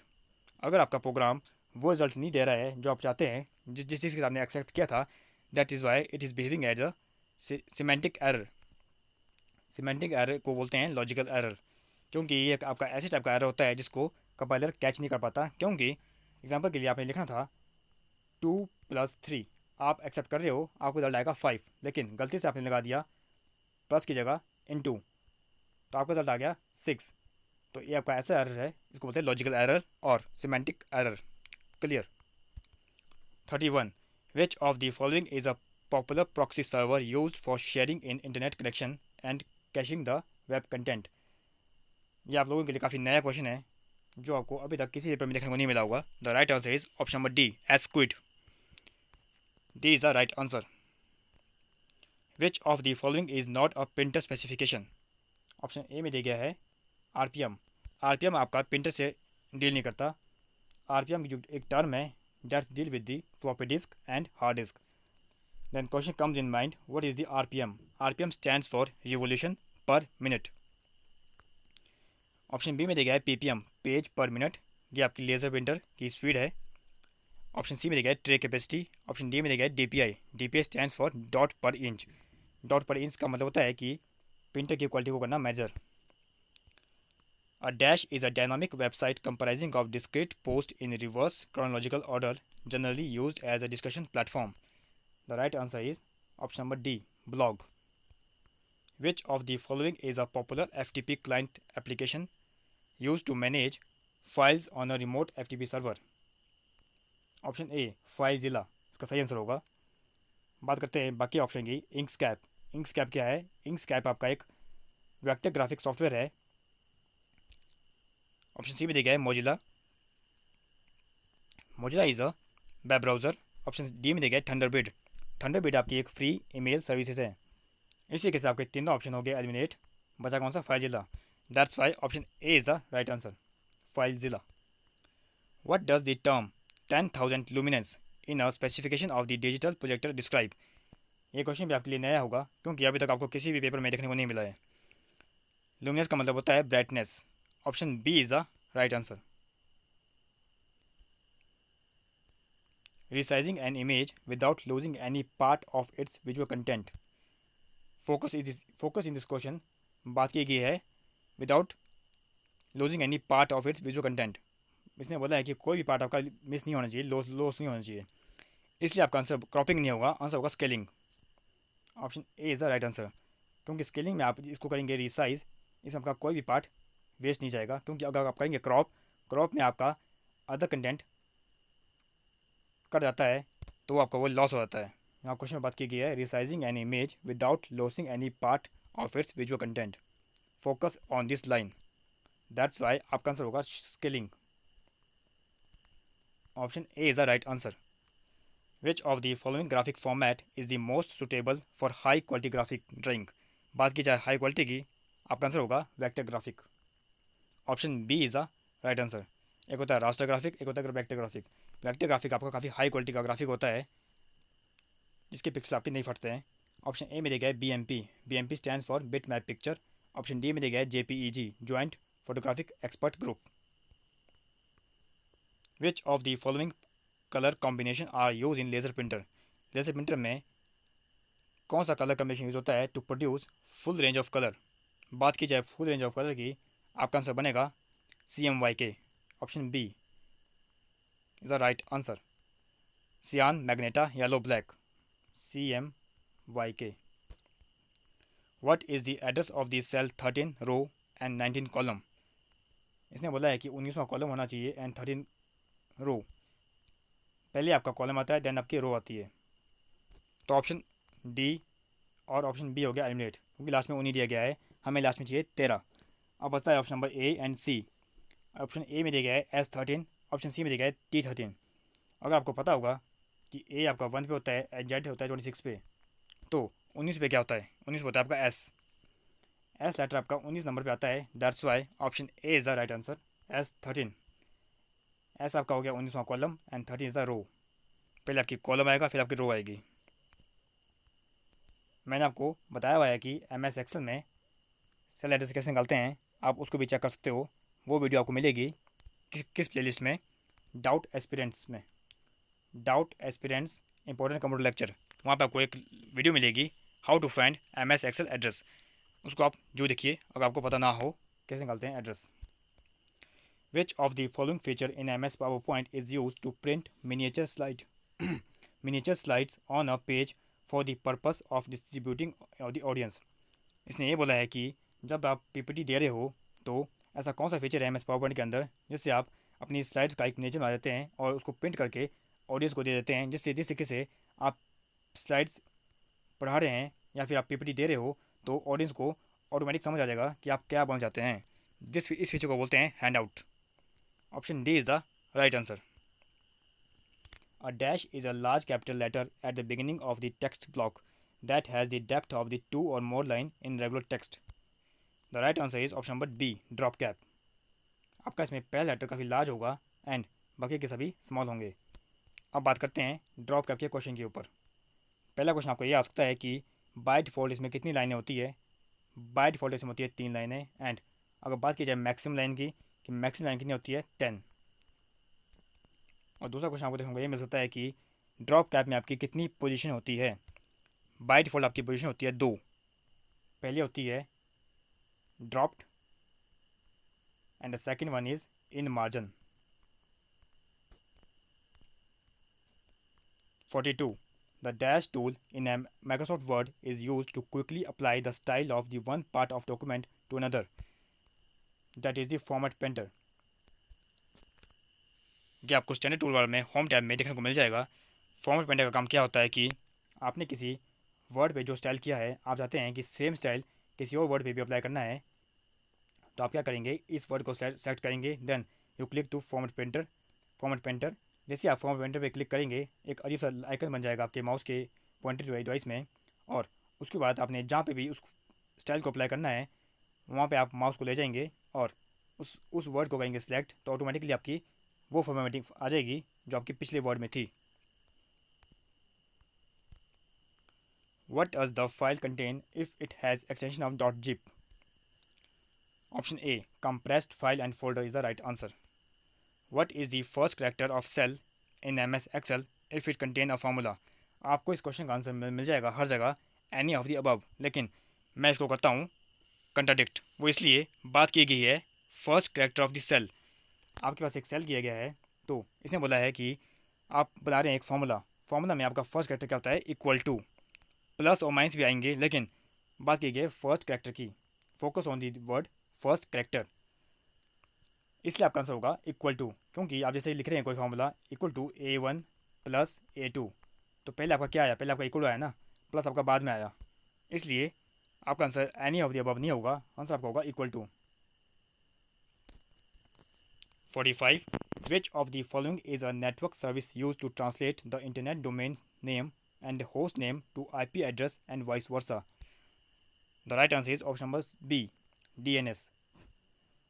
अगर आपका प्रोग्राम वो रिजल्ट नहीं दे रहा है जो आप चाहते हैं, जिस चीज़ के आपने एक्सेप्ट किया था, that is why it is behaving as a semantic error. Semantic error को बोलते हैं लॉजिकल एरर, क्योंकि ये आपका ऐसे टाइप का एरर होता है जिसको कंपाइलर कैच नहीं कर पाता। क्योंकि एग्जांपल के लिए आपने लिखना था 2+3, आप एक्सेप्ट कर रहे हो, आपको रिजल्ट आएगा 5, लेकिन गलती से आपने लगा दिया प्लस की जगह इन 2, तो आपका रिजल्ट आ गया 6। तो ये आपका ऐसा एरर है, इसको बोलते हैं लॉजिकल एरर और semantic error. Clear. 31. Which of the following is a popular proxy server used for sharing in internet connection and caching the web content? ये आप लोगों के लिए काफ़ी नया क्वेश्चन है जो आपको अभी तक किसी पेपर में देखने को नहीं मिला होगा। The right answer is option number D, एस्क्विड। D is the right answer. Which of the following is not a printer specification? Option A में दिया गया है RPM। RPM आपका प्रिंटर से डील नहीं करता। RPM की जो एक टर्म है, that's deal with the floppy disk and hard disk. Then question comes in mind, what is the RPM? RPM stands for revolution per minute. Option B में दिया गया है PPM, पेज पर मिनट, ये आपकी लेज़र प्रिंटर की speed है। Option C में दिया गया है ट्रे कैपेसिटी। ऑप्शन डी में दिया गया है DPI। DPI stands for dot पर इंच। डॉट पर इंच का मतलब होता है कि प्रिंटर की क्वालिटी को करना major. A dash is a dynamic website comprising of discrete posts in reverse chronological order, generally used as a discussion platform. The right answer is option number D, blog. Which of the following is a popular FTP client application used to manage files on a remote FTP server? Option A, FileZilla इसका सही answer होगा। बात करते हैं बाकी option की। इंकस्कैप। इंकस्कैप क्या है? इंकस्कैप आपका एक वेक्टर ग्राफिक सॉफ्टवेयर है। ऑप्शन सी में दिया गया है Mozilla. Mozilla is a web browser. Option D में दिया गया है थंडरबिर्ड। थंडरबिर्ड आपकी एक फ्री ईमेल सर्विसेज है। इसी के साथ आपके तीनों ऑप्शन हो गए एलिमिनेट। बचा कौन सा? FileZilla. That's why option A is the right answer, FileZilla. What does the term 10,000 luminance in a specification of the digital projector describe? ये क्वेश्चन भी आपके लिए नया होगा क्योंकि अभी तक आपको किसी भी पेपर में देखने को नहीं मिला है। लुमिनेंस का मतलब होता है brightness, option B is the right answer. Resizing an image without losing any part of its visual content. Focus in this question बात की गई है without losing any part of its visual content. इसने बोला है कि कोई भी पार्ट आपका मिस नहीं होना चाहिए, लॉस नहीं होना चाहिए, इसलिए आपका आंसर क्रॉपिंग नहीं होगा, आंसर होगा scaling. Option A is the right answer, क्योंकि स्केलिंग में आप इसको करेंगे रिसाइज, इसमें आपका कोई भी पार्ट वेस्ट नहीं जाएगा, क्योंकि अगर आप करेंगे क्रॉप, क्रॉप में आपका अदर कंटेंट कट जाता है तो आपका वो लॉस हो जाता है। यहाँ क्वेश्चन में बात की गई है resizing an image without losing any part of its visual content. Focus on this line, that's why आपका आंसर होगा scaling. Option A is the right answer. Which of the following graphic format is the most suitable for high quality graphic drawing. बात की जाए high quality की, आपका answer होगा vector graphic. Option B is the right answer. एक होता है raster graphic, एक होता है वेक्टर ग्राफिक। वेक्टर ग्राफिक आपका काफ़ी हाई क्वालिटी का ग्राफिक होता है जिसके पिक्सल आपके नहीं फटते हैं। ऑप्शन ए में दिया गया है BMP, BMP stand for bit map picture. Option D में दिया गया है JPEG, joint photographic expert group. Which of the following colour combination are use in laser printer. Laser printer में कौन सा कलर कॉम्बिनेशन यूज होता है to produce full range of colour. बात की जाए फुल रेंज ऑफ कलर की, आपका आंसर बनेगा CMYK। Option B is the right answer. Cyan, magenta, yellow, black. CMYK। What is the address of the cell 13 row and 19 column. इसने बोला है कि 19वां कॉलम होना चाहिए एंड 13 रो। पहले आपका कॉलम आता है देन आपकी रो आती है, तो ऑप्शन डी और ऑप्शन बी हो गया एलिमिनेट, क्योंकि लास्ट में 19 दिया गया है, हमें लास्ट में चाहिए 13। अब बचता है option number A and C. Option A में दिया गया है S13, ऑप्शन सी में दिया गया है T13। अगर आपको पता होगा कि ए आपका 1 पे होता है एंड जेड होता है 26 पे, तो 19 पे क्या होता है, 19 पे होता है आपका एस लेटर आपका 19 नंबर पे आता है, that's why option A is the right answer. S13, S आपका हो गया 19वां column and 13 is the row. पहले आपकी कॉलम आएगा फिर आपकी रो आएगी। मैंने आपको बताया हुआ है कि MS एक्सेल में सेल एड्रेस कैसे निकालते हैं, आप उसको भी चेक कर सकते हो। वो वीडियो आपको मिलेगी किस प्लेलिस्ट में, डाउट एस्पिरेंट्स में, doubt aspirants important computer lecture, वहाँ पे आपको एक वीडियो मिलेगी how to find MS Excel address. उसको आप जो देखिए अगर आपको पता ना हो कैसे निकालते हैं address. Which of the following feature in MS PowerPoint is use to print miniature slide miniature slides on a page for the purpose of distributing the audience. इसने ये बोला है कि जब आप PPT दे रहे हो तो ऐसा कौन सा फीचर है MS पावर पॉइंट के अंदर जिससे आप अपनी स्लाइड्स का एक मिनिएचर बना देते हैं और उसको प्रिंट करके ऑडियंस को दे देते हैं, जिससे जिस तरीके से आप स्लाइड्स पढ़ा रहे हैं या फिर आप PPT दे रहे हो तो ऑडियंस को ऑटोमेटिक समझ आ जाएगा कि आप क्या बोलना चाहते हैं। इस फीचर को बोलते हैं hand out. Option D is the right answer. A dash is a large capital letter at the beginning of the text block that has the depth of the 2 or more line in regular text. The right answer is option number B, drop cap. आपका इसमें पहला letter काफ़ी large होगा and बाकी के सभी small होंगे। अब बात करते हैं ड्रॉप कैप के क्वेश्चन के ऊपर। पहला क्वेश्चन आपको ये आ सकता है कि बाय डिफ़ॉल्ट इसमें कितनी लाइनें होती है। बाय डिफ़ॉल्ट इसमें होती है 3 लाइनें, एंड अगर बात की जाए मैक्सिमम लाइन की कि मैक्सिमम लाइन कितनी होती है 10। और दूसरा क्वेश्चन आपको देखने को ये मिल सकता है कि ड्रॉप कैप में आपकी कितनी पोजीशन होती है। बाय डिफ़ॉल्ट आपकी पोजीशन होती है 2। पहली होती है dropped and the second one is in margin. 42. The dash tool in a Microsoft Word is used to quickly apply the style of the one part of document to another. That is the format painter. ये आपको standard tool bar में home tab में देखने को मिल जाएगा। Format painter का काम क्या होता है कि आपने किसी वर्ड पे जो स्टाइल किया है, आप चाहते हैं कि सेम स्टाइल किसी और वर्ड पे भी अप्लाई करना है, तो आप क्या करेंगे, इस वर्ड को सेलेक्ट करेंगे, then you click to format painter. जैसे आप फॉर्मेट पेंटर पे क्लिक करेंगे एक अजीब सा आइकन बन जाएगा आपके माउस के पॉइंटर डिवाइस में, और उसके बाद आपने जहाँ पे भी उस स्टाइल को अप्लाई करना है वहाँ पे आप माउस को ले जाएंगे और उस वर्ड को करेंगे सिलेक्ट, तो ऑटोमेटिकली आपकी वो फॉर्मेटिंग आ जाएगी जो आपकी पिछले वर्ड में थी। What does the file contain if it has extension of .zip? Option A, compressed file and folder is the right answer. What is the first character of cell in MS Excel if it contain a formula? आपको इस question का answer मिल जाएगा हर जगह any of the above, लेकिन मैं इसको करता हूँ कंट्राडिक्ट। वो इसलिए बात की गई है first character of the cell. आपके पास एक सेल किया गया है, तो इसने बोला है कि आप बना रहे हैं एक फार्मूला। फार्मूला में आपका फर्स्ट कैरेक्टर क्या होता है? Equal to. प्लस और माइनस भी आएंगे, लेकिन बात की गई है फर्स्ट कैरेक्टर की। Focus on the word first character, इसलिए आपका आंसर होगा इक्वल टू। क्योंकि आप जैसे लिख रहे हैं कोई formula equal to A1 plus A2, तो पहले आपका क्या आया? पहले आपका इक्वल आया ना, प्लस आपका बाद में आया, इसलिए आपका answer any of the above नहीं होगा, आंसर आपका होगा equal to. 45. Which of the following is a network service used to translate the internet domain name and host name to IP address and vice versa? The right answer is option number B, DNS,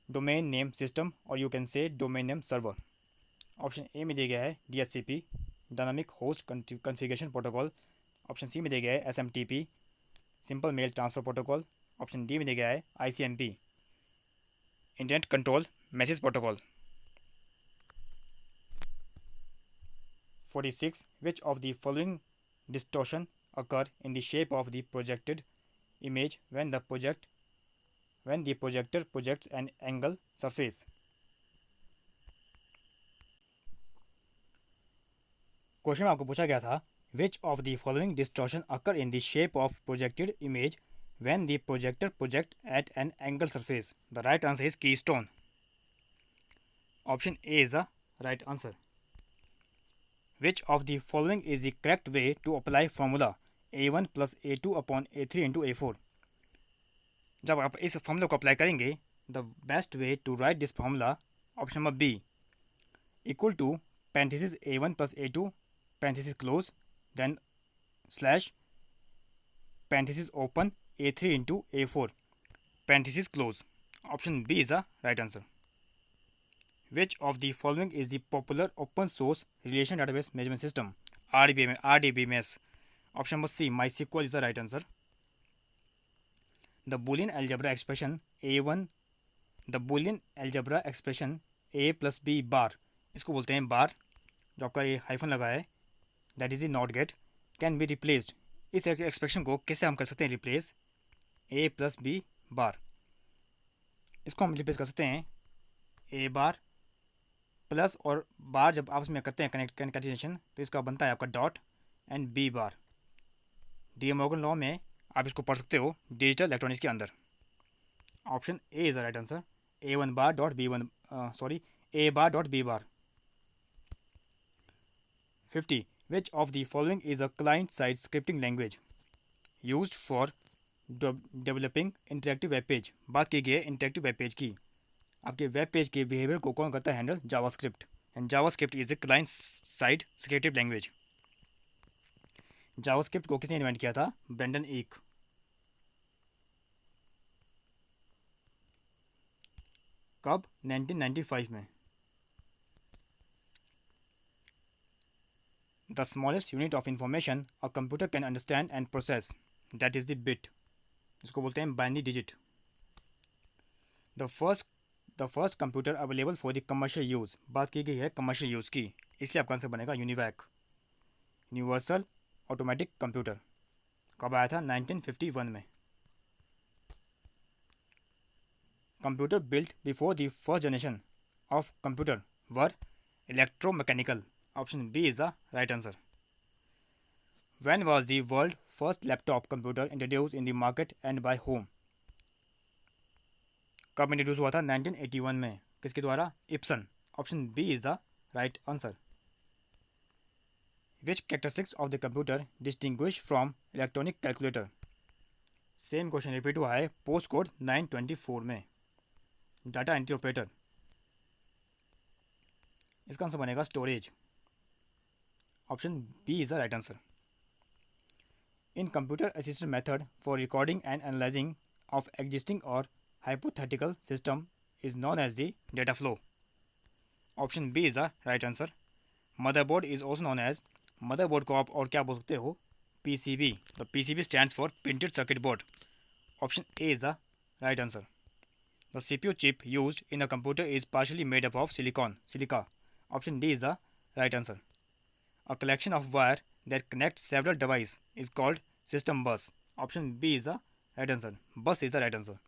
domain name system, or you can say domain name server. Option A में दिया गया है DHCP, dynamic host configuration protocol. Option C में दिया गया है SMTP, simple mail transfer protocol. Option D में दिया गया है ICMP, internet control message protocol. 46. Which of the following distortion occur in the shape of the projected image when the projector projects an angle surface? Question में आपको पूछा गया था which of the following distortion occur in the shape of projected image when the projector project at an angle surface. The right answer is keystone. Option A is the right answer. Which of the following is the correct way to apply formula A1 plus A2 upon A3 into A4? जब आप इस formula को apply करेंगे, the best way to right this formula, option number B, equal to parenthesis A1 plus A2 parenthesis close, then slash parenthesis open A3 into A4 parenthesis close. Option B is the right answer. Which of the following is the popular open source relation database management system? RDBMS. Option number C, MySQL is the right answer. The Boolean algebra expression A1, the Boolean algebra expression A plus B bar, इसको बोलते हैं बार, जो आपका ये hyphen लगा है, that is a not gate, can be replaced. इस expression को कैसे हम कर सकते हैं replace? A plus B bar, इसको हम रिप्लेस कर सकते हैं ए बार प्लस और बार, जब आपस में करते हैं कनेक्टेशन, तो इसका बनता है आपका dot and B bar. De Morgan law में आप इसको पढ़ सकते हो डिजिटल इलेक्ट्रॉनिक्स के अंदर। Option A is the right answer, A1 bar dot B1 A bar dot B bar. 50. Which of the following is a client-side scripting language used for developing interactive web page? बात की गई है interactive web page की। आपके web page के behaviour को कौन करता है handle? JavaScript, and JavaScript is a client side scriptive language. JavaScript को किसने इन्वेंट किया था? Brendan Eich. कब? 1995 में। The smallest unit of information a computer can understand and process, that is the bit, इसको बोलते हैं binary digit. The first computer available for the commercial use, बात की गई है कमर्शियल यूज़ की, इसलिए आपका आंसर बनेगा यूनिवैक, यूनिवर्सल ऑटोमेटिक कंप्यूटर। कब आया था? 1951 में। Computer built before the first generation of computer were electromechanical. Option B is the right answer. When was the world first laptop computer introduced in the market and by whom? कब introduce हुआ था? 1981 में। किसके द्वारा? Epson. Option B is the right answer. Which characteristics of the computer distinguish from electronic calculator? Same question repeat हुआ है post code 924 में। Data entry operator, इसका आंसर बनेगा storage. Option B is the right answer. In computer assisted method for recording and analyzing of existing or hypothetical system is known as the data flow. Option B is the right answer. Motherboard is also known as, motherboard को आप और क्या बोल सकते हो? PCB. The PCB stands for printed circuit board. Option A is the right answer. The CPU chip used in a computer is partially made up of silica. Option D is the right answer. A collection of wire that connect several devices is called system bus. Option B is the right answer. Bus is the right answer.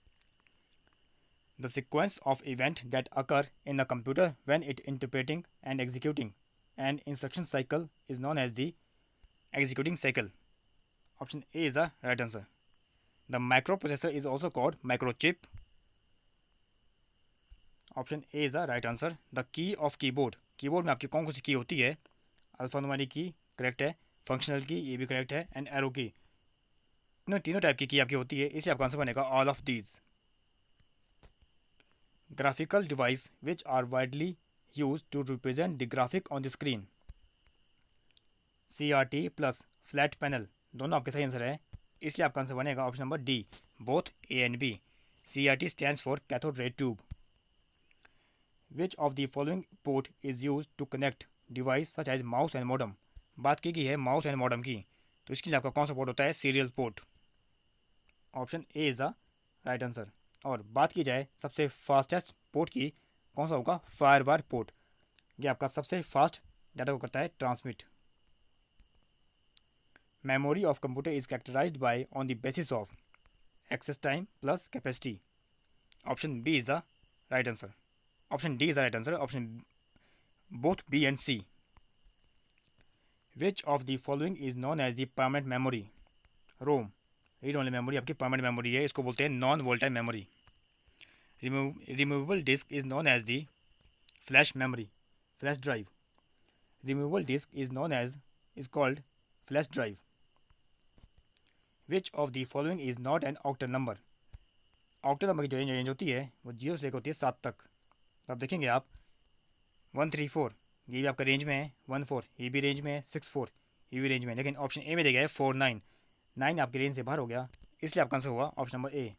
The sequence of events that occur in a computer when it interpreting and executing an instruction cycle is known as the executing cycle. Option A is the right answer. The microprocessor is also called microchip. Option A is the right answer. The key of keyboard में आपकी कौन कौन सी की होती है? अल्फानुमानिक की correct है, functional की ये भी करेक्ट है, एंड एरो की. तीनों टाइप की आपकी होती है, इसलिए आपका आंसर बनेगा all of these. Graphical device which are widely use to represent the graphic on the screen. CRT plus flat panel दोनों आपके सही आंसर है, इसलिए आपका आंसर बनेगा option number D, both A and B. CRT stands for cathode ray tube. Which of the following port is used to connect device such as mouse and modem. बात की गई है माउस एंड मॉडम की, तो इसके लिए आपका कौन सा पोर्ट होता है? Serial port. Option A is the right answer. और बात की जाए सबसे फास्टेस्ट पोर्ट की, कौन सा होगा? FireWire port. ये आपका सबसे फास्ट डाटा को करता है transmit. Memory of computer is characterised by on the basis of access time plus capacity. Option B is the right answer. Option D is the right answer. Option both B and C. Which of the following is known as the permanent memory? ROM. Read only memory आपकी permanent memory है, इसको बोलते हैं non volatile memory. Removable disk is known as the flash memory, flash drive. Removable disk is known as is called flash drive. Which of the following is not an octal number. Octal number की जो range होती है वो 0 से लेकर होती है 7 तक. तो आप देखेंगे आप 134 ये भी आपका रेंज में है, 14 ये भी रेंज में है, 64 ये भी रेंज में है, लेकिन ऑप्शन ए में दिया गया है 49. 9 आपके रेंज से बाहर हो गया, इसलिए आपका आंसर हुआ option number A.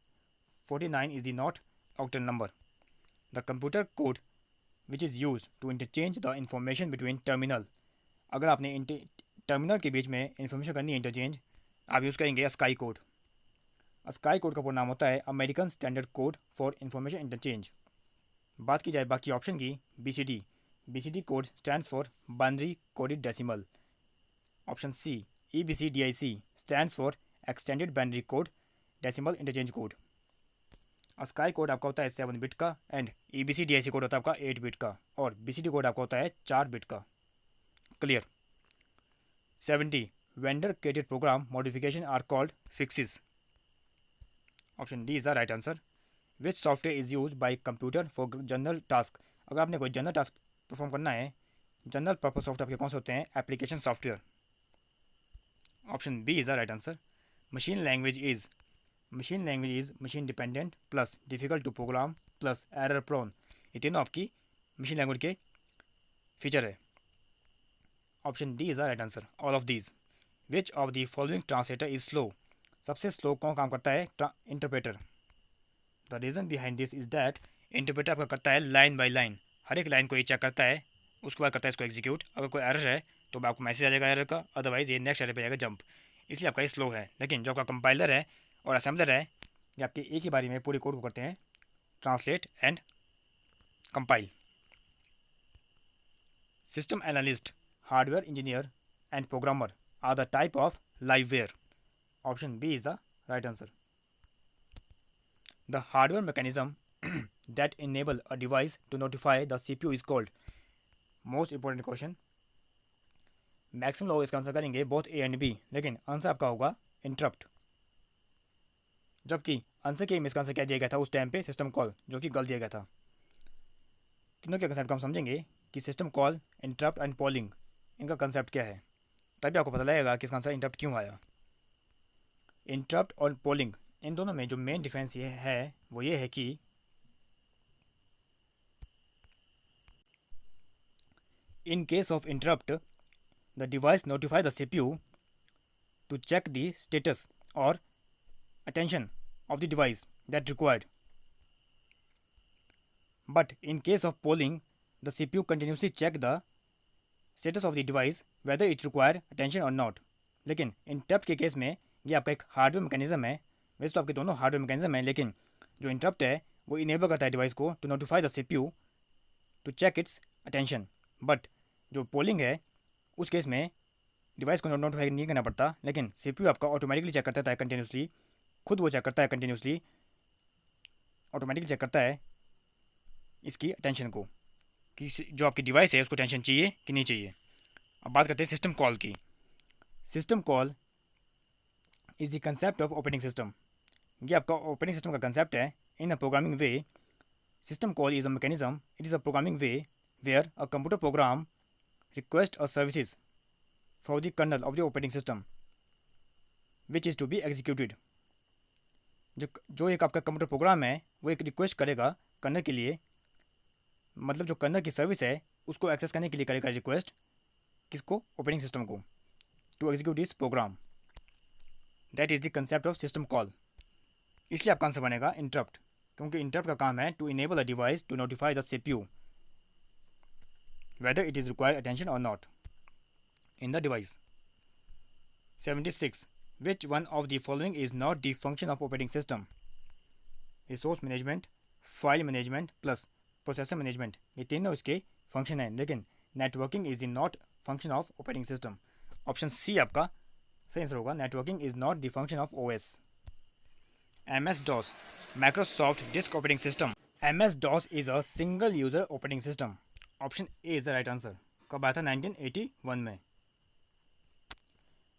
49 is the not octal number. The computer code which is use to interchange the information between terminal. अगर आपने टर्मिनल के बीच में इंफॉर्मेशन करनी है इंटरचेंज, आप यूज़ करेंगे स्काई कोड. स्काई कोड का पूरा नाम होता है American standard code for information interchange. बात की जाए बाकी ऑप्शन की, BCD code stands for binary coded decimal. Option C EBCDIC stands for extended binary code decimal interchange code. ASCII code आपका होता है 7 बिट का, एंड EBCDIC कोड होता है आपका 8 बिट का, और BCD कोड आपका होता है 4 बिट का. Clear. 70 vendor created program modification are called fixes. Option D is the right answer. Which software is use by computer for general task. अगर आपने कोई जनरल टास्क परफॉर्म करना है, जनरल पर्पज सॉफ्टवेयर आपके कौन से होते हैं? Application software. Option B is the right answer. Machine language is machine dependent plus difficult to program plus error prone. ये तीनों आपकी मशीन लैंग्वेज के फीचर है. Option D is the right answer, all of these. Which of the following translator is slow. सबसे slow कौन काम करता है? Interpreter. The reason behind this is that interpreter आपका करता है लाइन बाय लाइन, हर एक लाइन को ये चेक करता है, उसके बाद करता है इसको एग्जीक्यूट. अगर कोई एरर है तो आपको मैसेज आ जाएगा एरर का, अदरवाइज ये नेक्स्ट एरर पे जाएगा जंप, इसलिए आपका ये स्लो है. लेकिन जो आपका कंपाइलर है और असेंबलर है, ये आपके एक ही बारी में पूरे कोड को करते हैं translate and compile. System analyst, hardware engineer and programmer are the type of liveware. Option B is the right answer. The hardware mechanism that enable a device to notify the CPU is called. Most important question. Maximum लोग इसका answer करेंगे both A and B, लेकिन answer आपका होगा interrupt. जबकि answer के में इसका आंसर क्या दिया गया था उस टाइम पे? सिस्टम कॉल, जो कि गलत दिया गया था. तीनों के कंसेप्ट को हम समझेंगे कि system call, interrupt and polling, इनका कंसेप्ट क्या है, तभी आपको पता लगेगा कि इसका आंसर इंटरप्ट क्यों आया. इंटरप्ट और पोलिंग, इन दोनों में जो मेन डिफरेंस ये है वो ये है कि in case of interrupt the device notify the CPU to check the status or attention of the device that required. But in case of polling the CPU continuously check the status of the device whether it require attention or not. लेकिन interrupt के case में ये आपका एक hardware mechanism है. वैसे तो आपके दोनों हार्डवेयर मैकेनिज्म है, लेकिन जो इंटरप्ट है वो इनेबल करता है डिवाइस को to notify the CPU to check its attention. But जो पोलिंग है उस केस में डिवाइस को नोटिफाई नहीं करना पड़ता, लेकिन सीपीयू आपका ऑटोमेटिकली चेक करता है कंटिन्यूसली, खुद वो चेक करता है कंटिन्यूसली, ऑटोमेटिकली चेक करता है इसकी अटेंशन को कि जो आपकी डिवाइस है उसको टेंशन चाहिए कि नहीं चाहिए। अब बात करते हैं सिस्टम कॉल की। System call is the concept of operating system. ये आपका ऑपरेटिंग सिस्टम का कंसेप्ट है। In a programming way, system call is a mechanism, it is a programming way where a computer program request a services for the kernel of the operating system which is to be executed. जो एक आपका computer program है वो एक request करेगा colonel के लिए, मतलब जो कर्नल की सर्विस है उसको एक्सेस करने के लिए करेगा रिक्वेस्ट, किसको? ऑपरेटिंग सिस्टम को, to execute this program. That is the concept of system call. इसलिए आपका आंसर बनेगा इंटरप्ट, क्योंकि इंटरप्ट का काम है to enable a device to notify the CPU whether it is required attention or not in the device. 76. Which one of the following is not the function of operating system? Resource management, file management plus processor management, ये तीनों इसके function हैं, लेकिन networking is the not function of operating system. Option C आपका सही answer होगा, networking is not the function of OS. MS DOS, Microsoft Disk Operating System. MS DOS is a single user operating system. Option A is the right answer. कब आया था? 1981 में।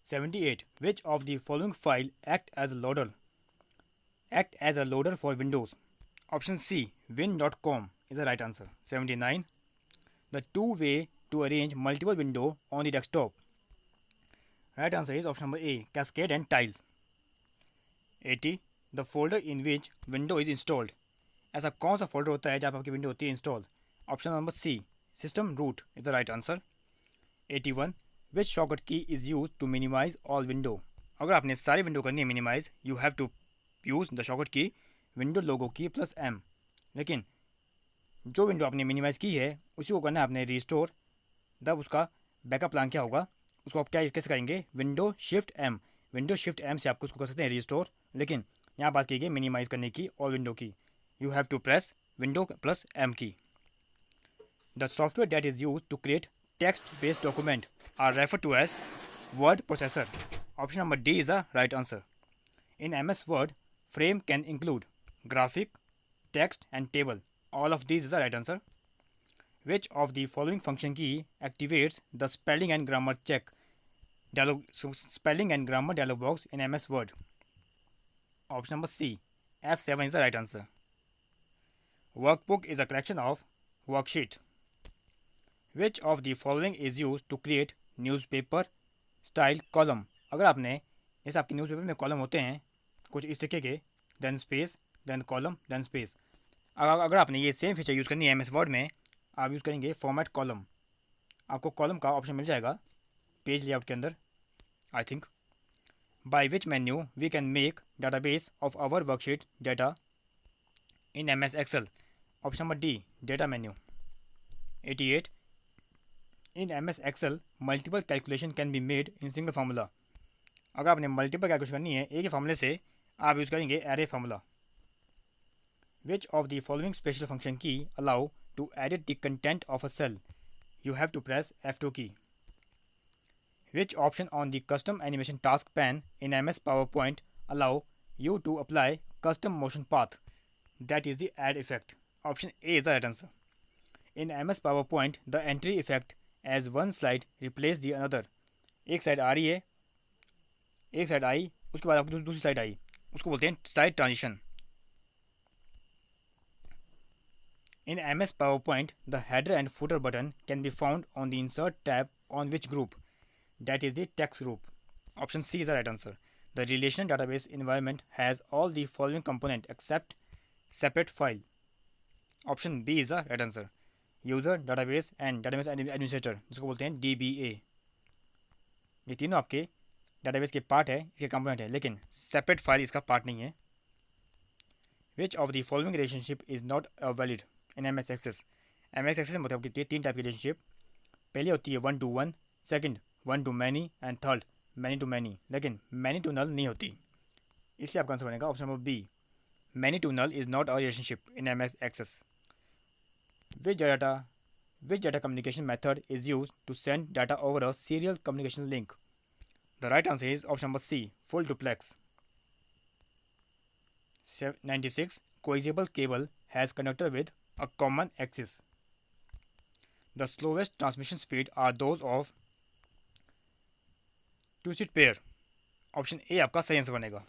78. Which of the following file act as a loader for Windows? Option C, win.com is the right answer. 79. The two way to arrange multiple window on the desktop. Right answer is option number A, Cascade and Tile. 80. The folder in which window is installed. ऐसा कौन सा folder होता है जहाँ आपकी window होती है install? Option number C, system root is the right answer. 81. Which shortcut key is use to minimise all window? अगर आपने सारी विंडो करनी है minimise, you have to use the shortcut key window logo key plus M। लेकिन जो window आपने minimise की है उसी को करना है आपने रिस्टोर। तब उसका बैकअप प्लान क्या होगा? उसको आप क्या कैसे करेंगे? Window shift M। Window shift M से आपको उसको कर सकते हैं रिस्टोर, लेकिन यहाँ बात की गई मिनिमाइज करने की ऑल विंडो की। You have to press window plus M key. The software that is used to create text-based document are referred to as word processor. Option number D is the right answer. In MS Word, frame can include graphic, text and table. All of these is the right answer. Which of the following function key activates the spelling and grammar check spelling and grammar dialog box in MS Word? Option number C, F7 is the right answer. Workbook is a collection of worksheet. Which of the following is used to create newspaper style column? अगर आपने जैसे आपके newspaper में column होते हैं कुछ इस तरीके के, then space then column then space, अगर आपने ये सेम फीचर यूज़ करनी है MS वर्ड में, आप यूज़ करेंगे फॉर्मेट कॉलम। आपको कॉलम का ऑप्शन मिल जाएगा पेज लेआउट के अंदर, I think. By which menu we can make database of our worksheet data in MS Excel? Option number D, data menu. 88. In MS Excel, multiple calculation can be made in single formula. अगर आपने multiple calculation करनी है एक ही फार्मूले से, आप use करेंगे array formula. Which of the following special function key allow to edit the content of a cell? You have to press F2 key. Which option on the custom animation task pane in MS PowerPoint allow you to apply custom motion path? That is the add effect. Option A is the right answer. In MS PowerPoint, the entry effect as one slide replace the another. एक side आ रही है, एक side I, उसके बाद आपकी दूसरी side I, उसको बोलते हैं side transition. In MS PowerPoint, the header and footer button can be found on the insert tab on which group? That is the text group. Option C is the right answer. The relational database environment has all the following component except separate file. Option B is the right answer. User, database and database administrator, जिसको बोलते हैं DBA, ये तीनों आपके database के part है, इसके component है, लेकिन सेपरेट फाइल इसका पार्ट नहीं है। विच of the following relationship is not valid in MS Access? MS Access में मतलब होती है तीन टाइप की रिलेशनशिप। पहली होती है 1 to 1, second 1 to many and third many to many, लेकिन many to null नहीं होती। इसलिए आपका आंसर बनेगा option number B, many to null is not a relationship in MS Access. Which data which data communication method is used to send data over a serial communication link? The right answer is option number C, full duplex. 96. Coaxial cable has conductor with a common axis. The slowest transmission speed are those of twisted pair. Option A आपका सही answer बनेगा.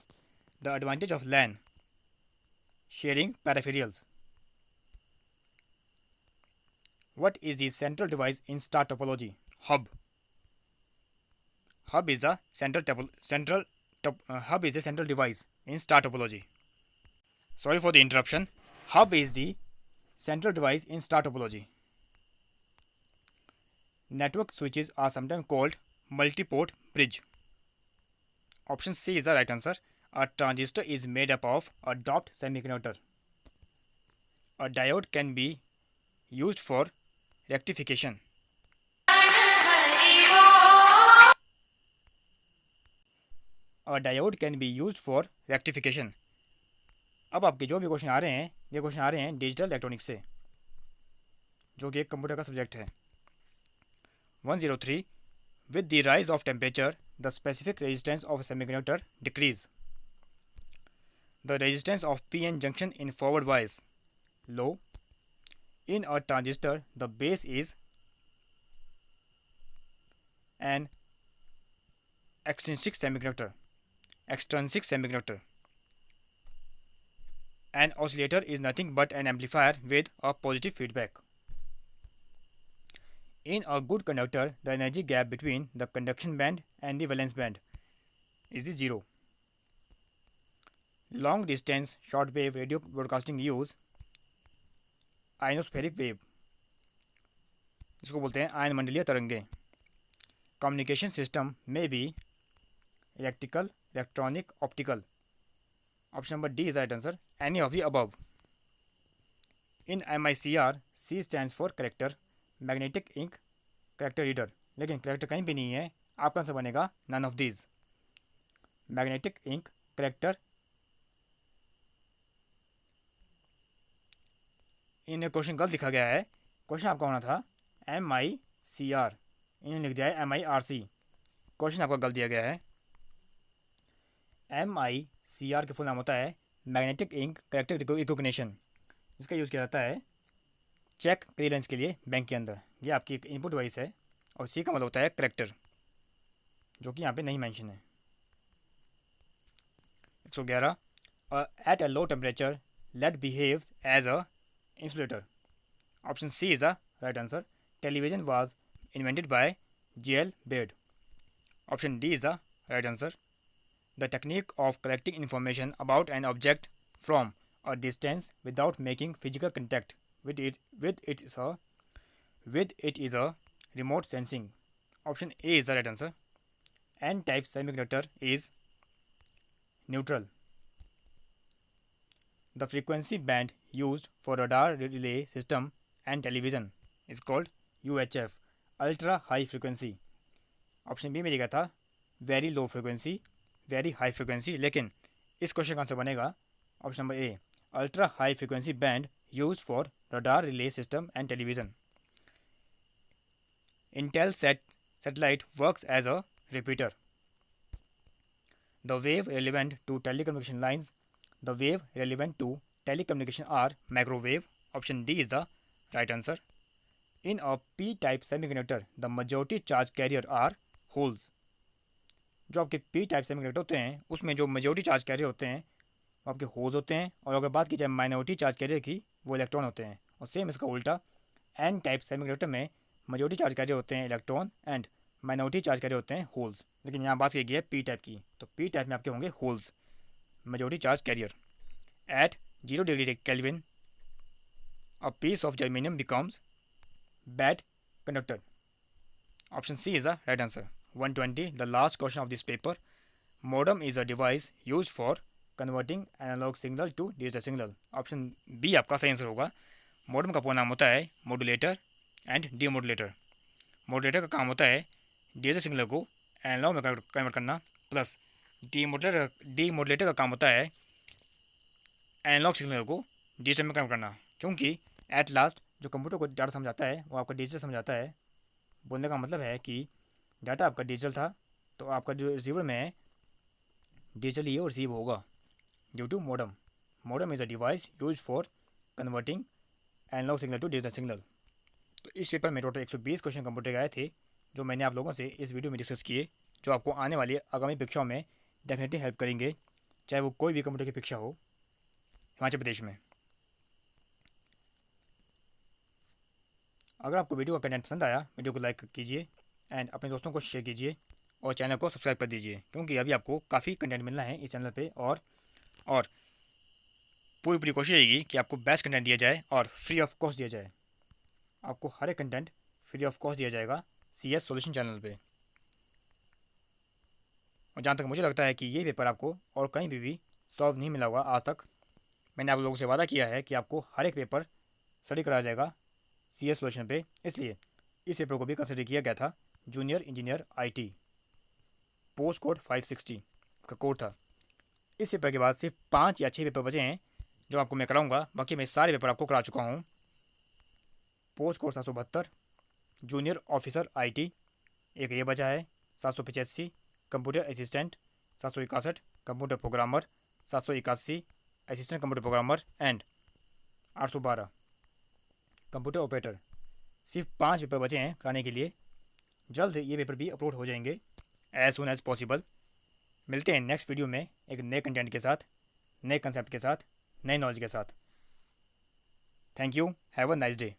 The advantage of LAN sharing peripherals. What is the central device in star topology? Hub. Hub is the central device in star topology. Sorry for the interruption. Hub is the central device in star topology. Network switches are sometimes called multi-port bridge. Option C is the right answer. A transistor is made up of a doped semiconductor. A diode can be used for rectification. A diode can be used for rectification. अब आपके जो भी question आ रहे हैं, ये question आ रहे हैं digital electronics से, जो कि एक कंप्यूटर का सब्जेक्ट है. 103. With the rise of temperature, the specific resistance of a semiconductor decrease. The resistance of p-n junction in forward bias low. In a transistor, the base is an extrinsic semiconductor. An oscillator is nothing but an amplifier with a positive feedback. In a good conductor, the energy gap between the conduction band and the valence band is the zero. Long distance short wave radio broadcasting use ionospheric wave, जिसको बोलते हैं ion मंडलीय तरंगे. Communication system may be electrical, electronic, optical. Option number D is the right answer. Any of the above. In MICR, C stands for character, magnetic ink, character reader. लेकिन character कहीं भी नहीं है, आपका आंसर बनेगा none of these. Magnetic ink, character. In question गलत लिखा गया है. क्वेश्चन आपका होना था MICR, इन्होंने लिख दिया है MIRC. क्वेश्चन आपका गलत दिया गया है. MICR के फुल नाम होता है मैग्नेटिक इंक करेक्टर रिकॉग्निशन, जिसका यूज़ किया जाता है चेक क्लियरेंस के लिए बैंक के अंदर. ये आपकी एक इनपुट डिवाइस है और सी का मतलब होता है करेक्टर, जो कि यहाँ पे नहीं मेंशन है. 111. At a low temperature, lead behaves as a insulator. Option C is the right answer. Television was invented by J.L. Baird. Option D is the right answer. The technique of collecting information about an object from a distance without making physical contact with it is a remote sensing. Option A is the right answer. N-type semiconductor is neutral. The frequency band used for radar relay system and television is called UHF, ultra high frequency. Option B में लिखा था very low frequency, very high frequency, लेकिन इस question का answer बनेगा option number A, ultra high frequency band use for radar relay system and television. Intel satellite works as a repeater. The wave relevant to telecommunication are microwave. Option D is the right answer. In a p-type semiconductor, the majority charge carrier are holes. जो आपके p-type semiconductor होते हैं उसमें जो majority charge carrier होते हैं वो आपके holes होते हैं, और अगर बात की जाए minority charge carrier की वो इलेक्ट्रॉन होते हैं. और सेम इसका उल्टा n-type semiconductor में majority charge carrier होते हैं electron and minority charge carrier होते हैं होल्स. लेकिन यहाँ बात की गई है p-type की, तो p-type में आपके होंगे holes, majority charge carrier. At 0 degree Kelvin, a piece of germanium becomes bad conductor. Option C is the right answer. 120. The last question of this paper. Modem is a device used for converting analog signal to digital signal. Option B आपका सही answer होगा. Modem का पूरा नाम होता है modulator and demodulator. Modulator का काम होता है डिजिटल सिग्नल को एनालॉग में कन्वर्ट करना, प्लस डीमॉड्यूलेटर का काम होता है एनालॉग सिग्नल को डिजिटल में कन्वर्ट करना, क्योंकि एट लास्ट जो कंप्यूटर को डाटा समझाता है वो आपका डिजिटल समझाता है। बोलने का मतलब है कि डाटा आपका डिजिटल था तो आपका जो रिसीवर में है डिजिटली ये रिसीव होगा due to modem. Modem is a device use for converting analog signal to digital signal. तो इस पेपर में टोटल 120 क्वेश्चन कंप्यूटर के आए थे जो मैंने आप लोगों से इस वीडियो में डिस्कस किए, जो आपको आने वाली आगामी परीक्षाओं में डेफिनेटली हेल्प करेंगे, चाहे वो कोई भी कंप्यूटर की परीक्षा हो हिमाचल प्रदेश में। अगर आपको वीडियो का कंटेंट पसंद आया, वीडियो को लाइक कीजिए एंड अपने दोस्तों को शेयर कीजिए और चैनल को सब्सक्राइब कर दीजिए, क्योंकि अभी आपको काफ़ी कंटेंट मिलना है इस चैनल पे। और पूरी पूरी कोशिश रहेगी कि आपको बेस्ट कंटेंट दिया जाए और फ्री ऑफ कॉस्ट दिया जाए। आपको हर एक कंटेंट फ्री ऑफ कॉस्ट दिया जाएगा CS सॉल्यूशन चैनल पे। और जहाँ तक मुझे लगता है कि ये पेपर आपको और कहीं भी सॉल्व नहीं मिला होगा आज तक, मैंने आप लोगों से वादा किया है कि आपको हर एक पेपर स्टडी कराया जाएगा CS सॉल्यूशन पे। इसलिए इस पेपर को भी कंसिडर किया गया था junior engineer IT, post code 560 का कोड था। इस पेपर के बाद सिर्फ 5 या 6 पेपर बचे हैं जो आपको मैं कराऊंगा, बाकी मैं सारे पेपर आपको करा चुका हूँ। Post code 772 junior officer IT, एक ये बचा है 785 computer assistant, 761 computer programmer, 781 assistant computer programmer and 812 computer operator. सिर्फ 5 पेपर बचे हैं कराने के लिए। जल्द ये पेपर भी अपलोड हो जाएंगे एज सुन एज पॉसिबल। मिलते हैं नेक्स्ट वीडियो में एक नए कंटेंट के साथ, नए कंसेप्ट के साथ, नए नॉलेज के साथ। Thank you, have a nice day.